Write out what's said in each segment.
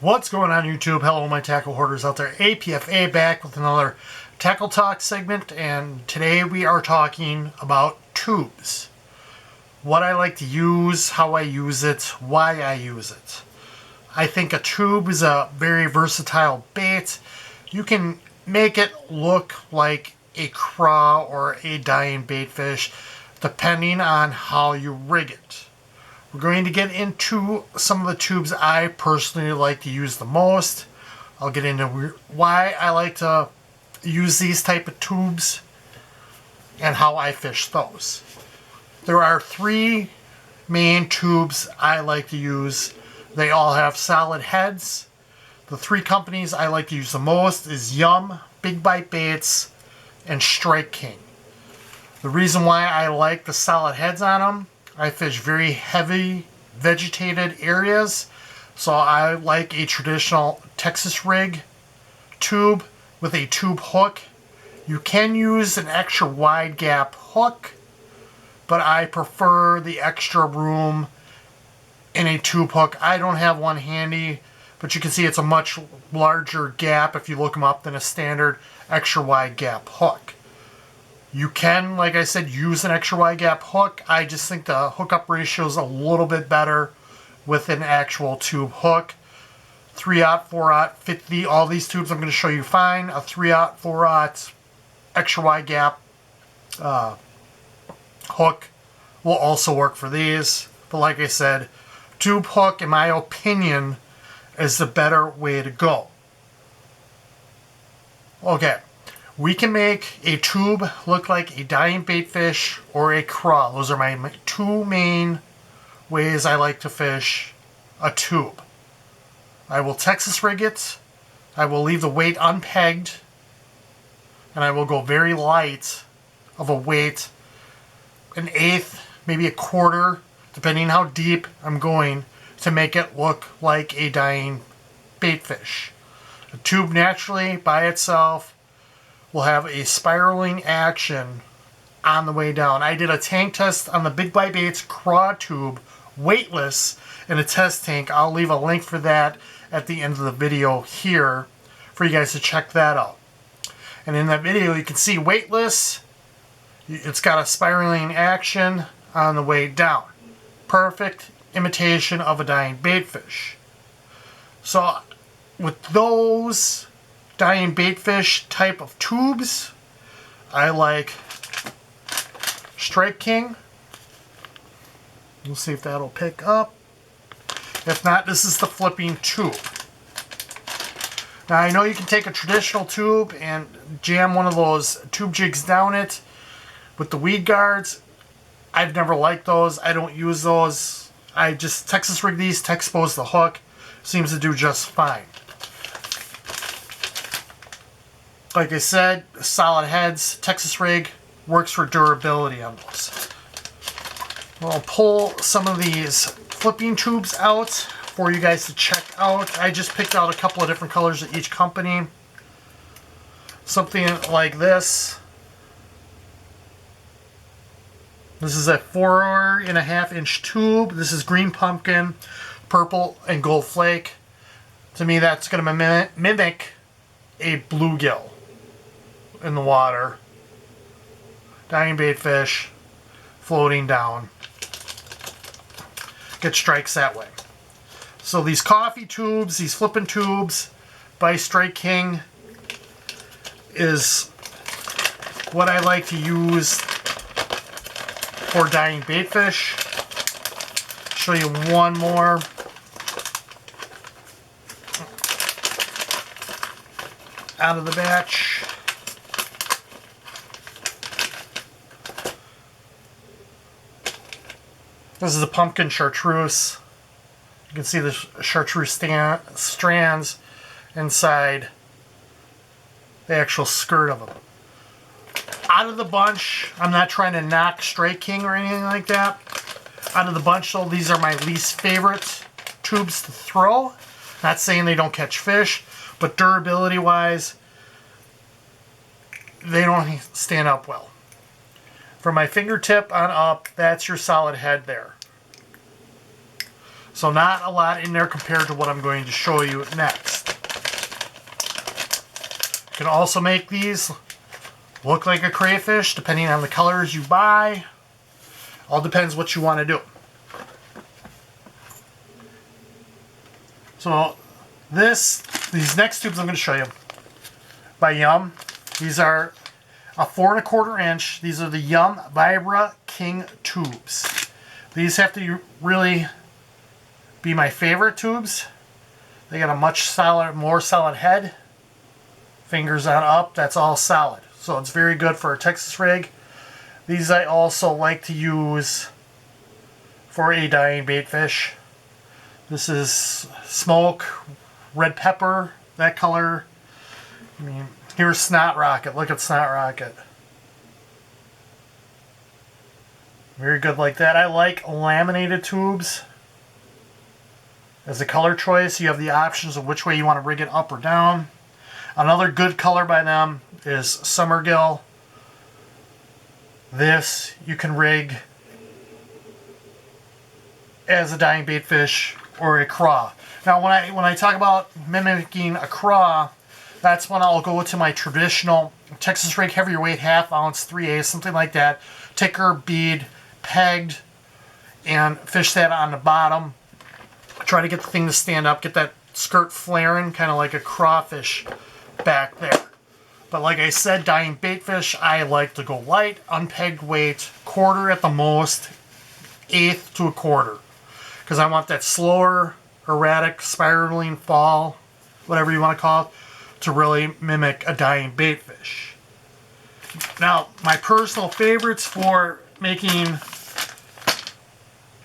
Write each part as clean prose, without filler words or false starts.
What's going on YouTube? Hello my tackle hoarders out there. APFA back with another tackle talk segment, and today we are talking about tubes. What I like to use, how I use it, why I use it. I think a tube is a very versatile bait. You can make it look like a craw or a dying bait fish depending on how you rig it. We're going to get into some of the tubes I personally like to use the most. I'll get into why I like to use these type of tubes and how I fish those. There are three main tubes I like to use. They all have solid heads. The three companies I like to use the most is Yum, Big Bite Baits, and Strike King. The reason why I like the solid heads on them, I fish very heavy vegetated areas, so I like a traditional Texas rig tube with a tube hook. You can use an extra wide gap hook, but I prefer the extra room in a tube hook. I don't have one handy, but you can see it's a much larger gap if you look them up than a standard extra wide gap hook. You can, like I said, use an extra wide gap hook. I just think the hookup ratio is a little bit better with an actual tube hook. 3/0, 4/0, 50, all these tubes I'm going to show you fine. A 3/0, 4/0 extra wide gap hook will also work for these. But like I said, tube hook, in my opinion, is the better way to go. Okay. We can make a tube look like a dying bait fish or a craw. Those are my two main ways I like to fish a tube. I will Texas rig it. I will leave the weight unpegged. And I will go very light of a weight, an eighth, maybe a quarter, depending how deep I'm going, to make it look like a dying bait fish. A tube naturally by itself will have a spiraling action on the way down. I did a tank test on the Big Bite Baits Craw tube, weightless, in a test tank. I'll leave a link for that at the end of the video here for you guys to check that out. And in that video you can see weightless, it's got a spiraling action on the way down. Perfect imitation of a dying bait fish. So with those dying bait fish type of tubes, I like Strike King. We'll see if that'll pick up. If not, this is the flipping tube. Now I know you can take a traditional tube and jam one of those tube jigs down it with the weed guards. I've never liked those. I don't use those. I just Texas rig these, Texpose the hook. Seems to do just fine. Like I said, solid heads, Texas rig, works for durability on those. I'll pull some of these flipping tubes out for you guys to check out. I just picked out a couple of different colors at each company. Something like this. This is a 4.5-inch tube. This is green pumpkin, purple, and gold flake. To me, that's going to mimic a bluegill in the water. Dying bait fish floating down. Get strikes that way. So these coffee tubes, these flipping tubes by Strike King is what I like to use for dying bait fish. Show you one more. Out of the batch. This is a pumpkin chartreuse. You can see the chartreuse strands inside the actual skirt of them. Out of the bunch, I'm not trying to knock Strike King or anything like that. Out of the bunch though, these are my least favorite tubes to throw. Not saying they don't catch fish, but durability wise, they don't stand up well. From my fingertip on up, that's your solid head there. So not a lot in there compared to what I'm going to show you next. You can also make these look like a crayfish depending on the colors you buy. All depends what you want to do. So these next tubes I'm going to show you by Yum. These are a 4 1/4 inch. These are the Yum Vibra King tubes. These have to really be my favorite tubes. They got a much more solid head. Fingers on up, that's all solid. So it's very good for a Texas rig. These I also like to use for a dying baitfish. This is smoke, red pepper, that color. I mean, here's Snot Rocket. Look at Snot Rocket. Very good like that. I like laminated tubes. As a color choice, you have the options of which way you want to rig it, up or down. Another good color by them is Summergill. This you can rig as a dying baitfish or a craw. Now when I talk about mimicking a craw, that's when I'll go to my traditional Texas rig heavyweight, 1/2 ounce, 3/8, something like that. Ticker, bead, pegged, and fish that on the bottom. Try to get the thing to stand up, get that skirt flaring, kind of like a crawfish back there. But like I said, dying baitfish, I like to go light, unpegged weight, 1/4 at the most, 1/8 to 1/4. Because I want that slower, erratic, spiraling fall, whatever you want to call it, to really mimic a dying baitfish. Now, my personal favorites for making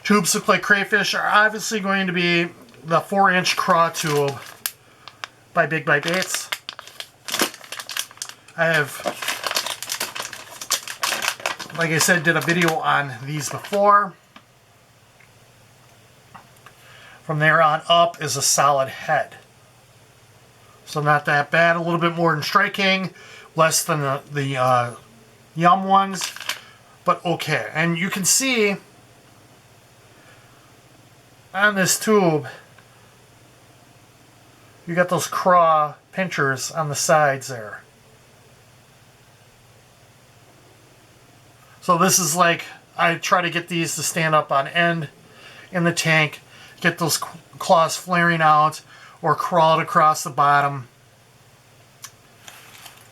tubes look like crayfish are obviously going to be the 4-inch Craw Tool by Big Bite Baits. I have, like I said, did a video on these before. From there on up is a solid head. So not that bad. A little bit more than Strike King, less than the Yum ones, but okay. And you can see on this tube, you got those craw pinchers on the sides there. So this is like, I try to get these to stand up on end in the tank, get those claws flaring out, or crawled across the bottom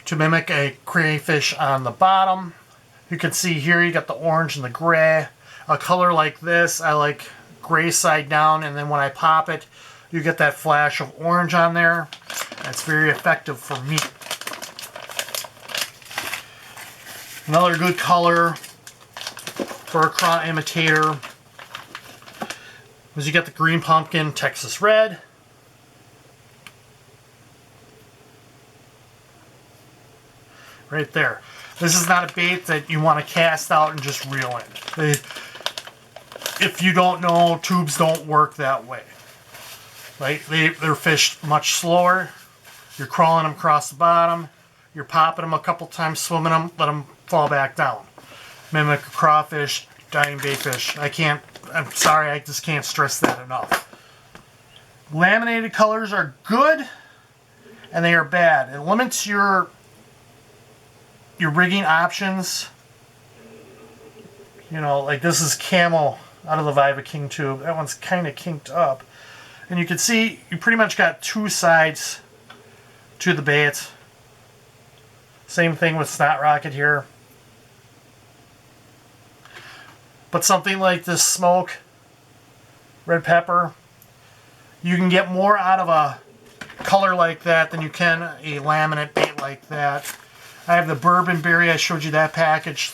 to mimic a crayfish on the bottom. You can see here you got the orange and the gray. A color like this, I like gray side down, and then when I pop it, you get that flash of orange on there. That's very effective for me. Another good color for a craw imitator is you get the green pumpkin Texas red. Right there. This is not a bait that you want to cast out and just reel in. If you don't know, tubes don't work that way. Right? They're fished much slower. You're crawling them across the bottom. You're popping them a couple times, swimming them, let them fall back down. Mimic a crawfish, dying baitfish. I'm sorry, I just can't stress that enough. Laminated colors are good, and they are bad. It limits your rigging options. You know, like this is camo out of the Vibra King tube. That one's kind of kinked up. And you can see you pretty much got two sides to the bait. Same thing with Snot Rocket here. But something like this smoke, red pepper, you can get more out of a color like that than you can a laminate bait like that. I have the bourbon berry. I showed you that package.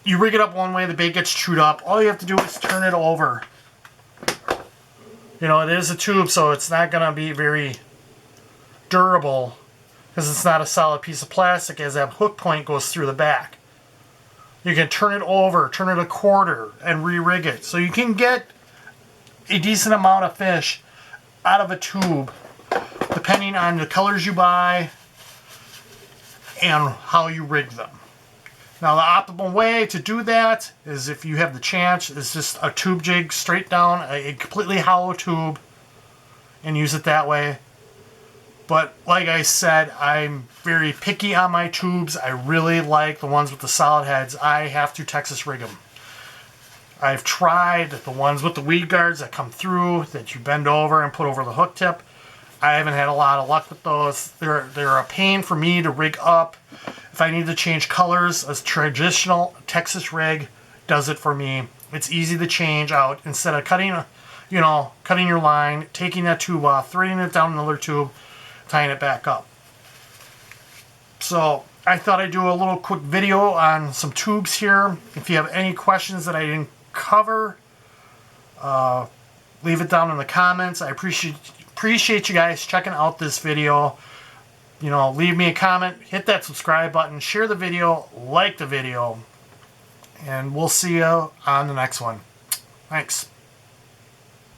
You rig it up one way, the bait gets chewed up. All you have to do is turn it over. You know, it is a tube, so it's not going to be very durable because it's not a solid piece of plastic as that hook point goes through the back. You can turn it over, turn it a quarter, and re-rig it. So you can get a decent amount of fish out of a tube depending on the colors you buy and how you rig them. Now the optimal way to do that is, if you have the chance, is just a tube jig straight down, a completely hollow tube, and use it that way. But like I said, I'm very picky on my tubes. I really like the ones with the solid heads. I have to Texas rig them. I've tried the ones with the weed guards that come through, that you bend over and put over the hook tip. I haven't had a lot of luck with those. They're a pain for me to rig up. If I need to change colors, a traditional Texas rig does it for me. It's easy to change out. Instead of cutting your line, taking that tube off, threading it down another tube, tying it back up. So I thought I'd do a little quick video on some tubes here. If you have any questions that I didn't cover, leave it down in the comments. I appreciate you guys checking out this video. Leave me a comment, hit that subscribe button, share the video, like the video, and we'll see you on the next one. Thanks.